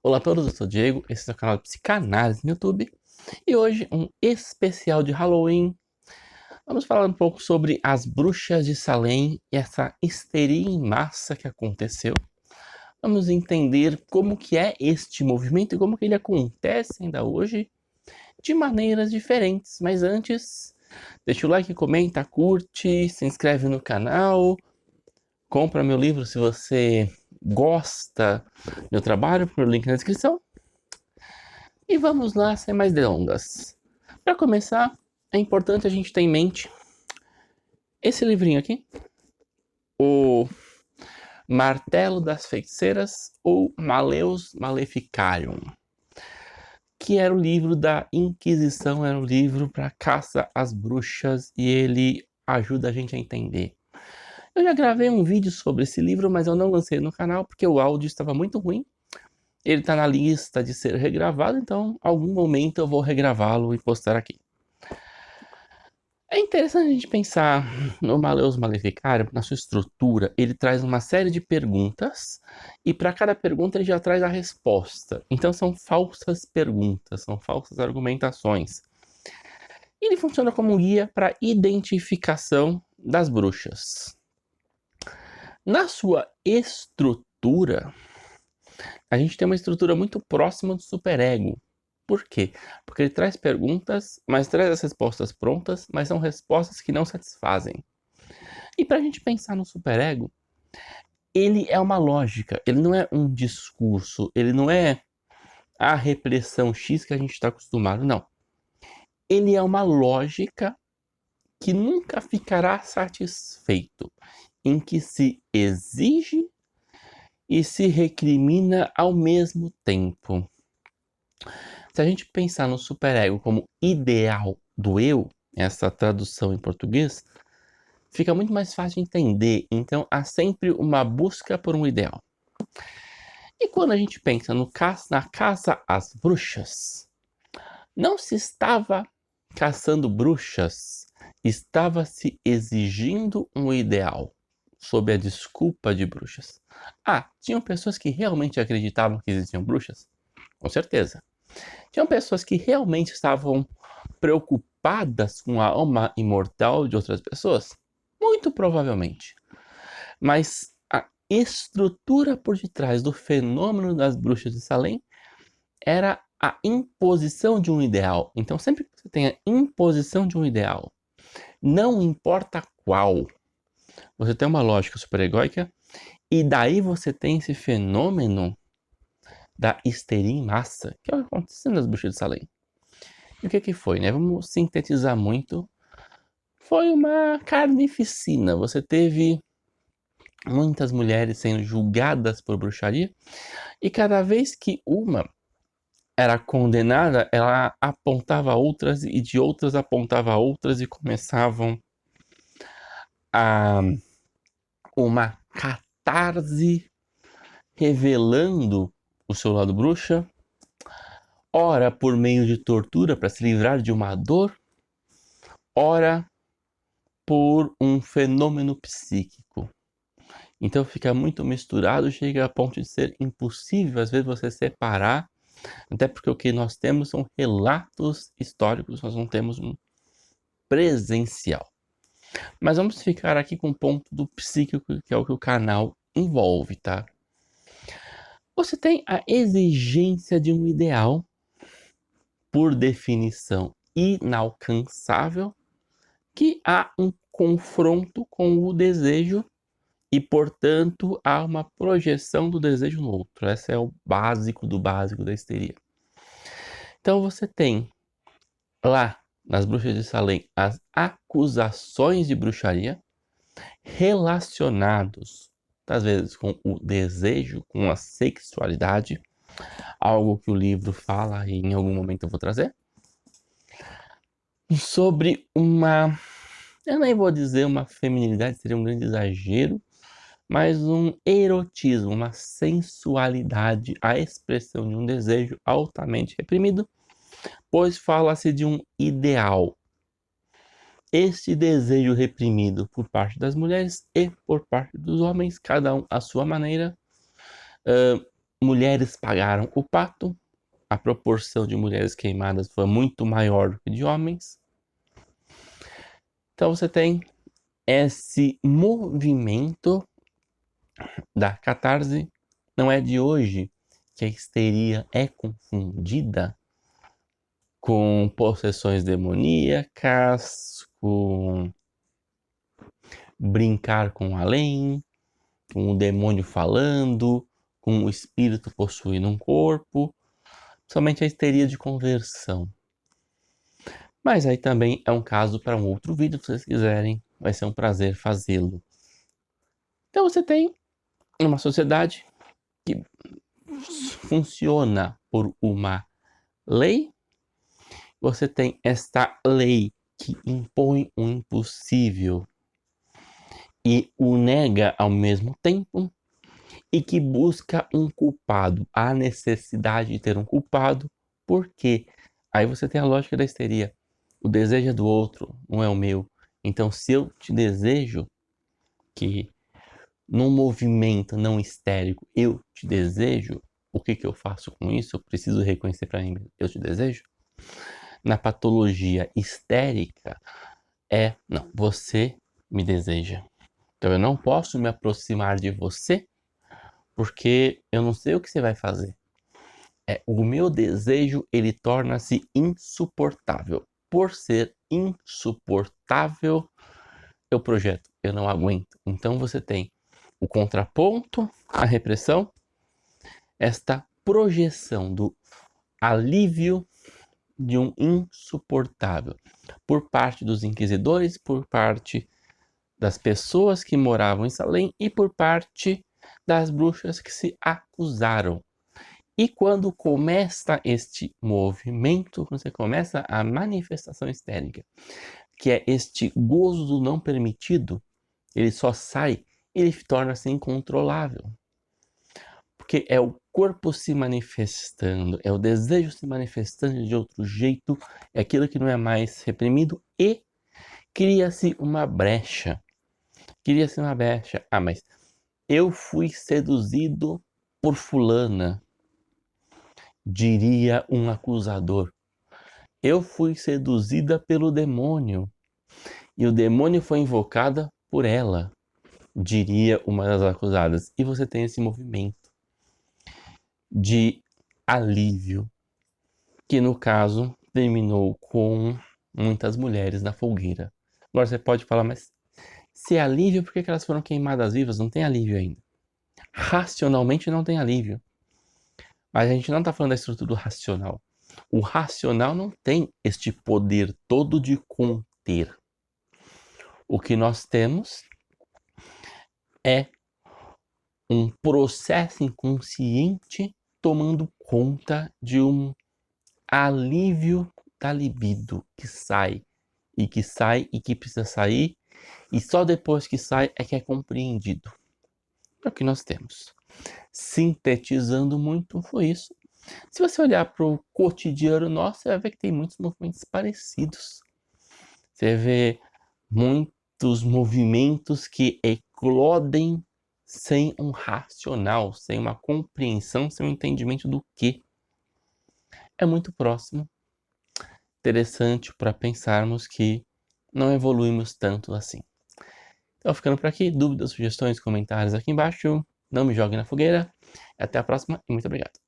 Olá a todos, eu sou o Diego, esse é o canal de Psicanálise no YouTube e hoje um especial de Halloween. Vamos falar um pouco sobre as bruxas de Salem e essa histeria em massa que aconteceu. Vamos entender como que é este movimento e como que ele acontece ainda hoje de maneiras diferentes. Mas antes, deixa o like, comenta, curte, se inscreve no canal, compra meu livro se você gosta do meu trabalho, por link na descrição. E vamos lá, sem mais delongas. Para começar, é importante a gente ter em mente esse livrinho aqui, o Martelo das Feiticeiras ou Maleus Maleficarium, que era o livro da Inquisição, era o livro para caça às bruxas e ele ajuda a gente a entender. Eu já gravei um vídeo sobre esse livro, mas eu não lancei no canal porque o áudio estava muito ruim. Ele está na lista de ser regravado, então algum momento eu vou regravá-lo e postar aqui. É interessante a gente pensar no Maleus Maleficarum, na sua estrutura, ele traz uma série de perguntas e para cada pergunta ele já traz a resposta. Então são falsas perguntas, são falsas argumentações. E ele funciona como um guia para identificação das bruxas. Na sua estrutura, a gente tem uma estrutura muito próxima do superego. Por quê? Porque ele traz perguntas, mas traz as respostas prontas, mas são respostas que não satisfazem. E para a gente pensar no superego, ele é uma lógica, ele não é um discurso, ele não é a repressão X que a gente está acostumado, não. Ele é uma lógica que nunca ficará satisfeito, em que se exige e se recrimina ao mesmo tempo. Se a gente pensar no superego como ideal do eu, essa tradução em português, fica muito mais fácil de entender. Então há sempre uma busca por um ideal. E quando a gente pensa na caça às bruxas, não se estava caçando bruxas, estava se exigindo um ideal, sob a desculpa de bruxas. Ah, tinham pessoas que realmente acreditavam que existiam bruxas? Com certeza. Tinham pessoas que realmente estavam preocupadas com a alma imortal de outras pessoas? Muito provavelmente. Mas a estrutura por detrás do fenômeno das bruxas de Salem era a imposição de um ideal. Então, sempre que você tem a imposição de um ideal, não importa qual, você tem uma lógica superegóica e daí você tem esse fenômeno da histeria em massa, que é o que aconteceu nas bruxas de Salem. E o que foi, né? Vamos sintetizar muito. Foi uma carnificina. Você teve muitas mulheres sendo julgadas por bruxaria e cada vez que uma era condenada, ela apontava outras e de outras apontava outras e começavam a uma catarse revelando o seu lado bruxa, ora por meio de tortura para se livrar de uma dor, ora por um fenômeno psíquico. Então fica muito misturado, chega a ponto de ser impossível às vezes você separar, até porque o que nós temos são relatos históricos, nós não temos um presencial. Mas vamos ficar aqui com o ponto do psíquico, que é o que o canal envolve, tá? Você tem a exigência de um ideal, por definição inalcançável, que há um confronto com o desejo e, portanto, há uma projeção do desejo no outro. Esse é o básico do básico da histeria. Então você tem lá nas bruxas de Salem as acusações de bruxaria relacionados às vezes com o desejo, com a sexualidade, algo que o livro fala e em algum momento eu vou trazer, sobre uma, eu nem vou dizer uma feminilidade, seria um grande exagero, mas um erotismo, uma sensualidade, a expressão de um desejo altamente reprimido, pois fala-se de um ideal. Este desejo reprimido por parte das mulheres e por parte dos homens, cada um à sua maneira, mulheres pagaram o pato, a proporção de mulheres queimadas foi muito maior do que de homens. Então você tem esse movimento da catarse. Não é de hoje que a histeria é confundida com possessões demoníacas, com brincar com o além, com o demônio falando, com o espírito possuindo um corpo, somente a histeria de conversão. Mas aí também é um caso para um outro vídeo, se vocês quiserem, vai ser um prazer fazê-lo. Então você tem uma sociedade que funciona por uma lei, você tem esta lei que impõe o impossível e o nega ao mesmo tempo, e que busca um culpado, a necessidade de ter um culpado, porque aí você tem a lógica da histeria, o desejo é do outro, não é o meu. Então se eu te desejo, que num movimento não histérico eu te desejo, o que eu faço com isso? Eu preciso reconhecer para mim, eu te desejo? Na patologia histérica não, você me deseja. Então eu não posso me aproximar de você porque eu não sei o que você vai fazer. O meu desejo, ele torna-se insuportável. Por ser insuportável, eu projeto, eu não aguento. Então você tem o contraponto à repressão, esta projeção do alívio de um insuportável por parte dos inquisidores, por parte das pessoas que moravam em Salem e por parte das bruxas que se acusaram. E quando começa este movimento, quando você começa a manifestação histérica, que é este gozo do não permitido, ele só sai, ele torna-se incontrolável. Porque é o corpo se manifestando, é o desejo se manifestando de outro jeito, é aquilo que não é mais reprimido e cria-se uma brecha. Cria-se uma brecha. Ah, mas eu fui seduzido por fulana, diria um acusador. Eu fui seduzida pelo demônio e o demônio foi invocada por ela, diria uma das acusadas. E você tem esse movimento de alívio, que no caso terminou com muitas mulheres na fogueira. Agora você pode falar, mas se é alívio, por que elas foram queimadas vivas? Não tem alívio ainda. Racionalmente não tem alívio. Mas a gente não está falando da estrutura do racional. O racional não tem este poder todo de conter. O que nós temos é um processo inconsciente tomando conta de um alívio da libido que sai e que precisa sair, e só depois que sai é que é compreendido. É o que nós temos. Sintetizando muito, foi isso. Se você olhar para o cotidiano nosso, você vai ver que tem muitos movimentos parecidos. Você vê muitos movimentos que eclodem sem um racional, sem uma compreensão, sem um entendimento do que. É muito próximo. Interessante para pensarmos que não evoluímos tanto assim. Então, ficando por aqui. Dúvidas, sugestões, comentários aqui embaixo. Não me jogue na fogueira. Até a próxima e muito obrigado.